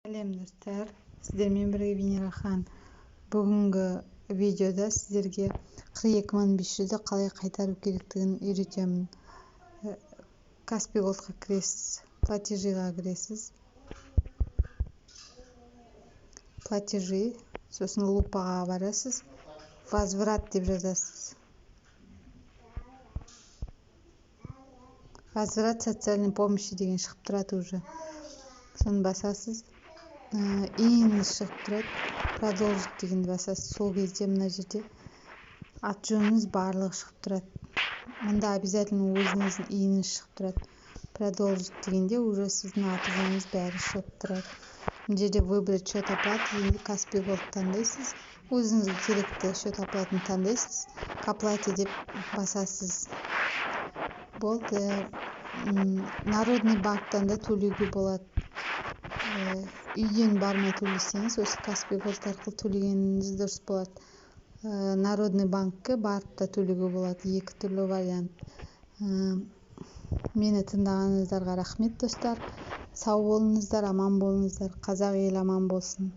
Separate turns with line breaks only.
Сәлем достар, сіздермен бірге Венерахан. Бүгінгі видеода сіздерге 42.500-ді қалай қайтару керектігін үйретемін. Каспий Голдқа кіресіз, платежиға кіресіз. Платежи, сосын лупаға барасыз, возврат деп жазасыз. Возврат социальной помощи деген шығып тұрады уже. Соны басасыз. Иіңіз шығып тұрады, продолжить дегенді басасыз. Сол кезде мына жерде аты жөніңіз барлығы шығып тұрады. Мында обязательно өзіңіздің иіңіз шығып тұрады. Продолжить дегенде уже сіздің аты жөніңіз бәрі шығып тұрады. Мына жерде выбрать счет оплаты дегенде Каспий Голд таңдайсыз. Өзіңізге керекті счет оплатаны таңдайсыз. К оплате деп басасыз. Болды. Народный банктан да төлеуге болады. Үйден бармай төлесеңіз, осы Каспий Голд арқылы төлегеніңіз дұрыс болады. Народный банкке барып та төлеуге болады. Екі түрлі вариант. Мені тыңдағаныңыздарға рахмет достар. Сау болыңыздар, аман болыңыздар. Қазақ ел аман болсын.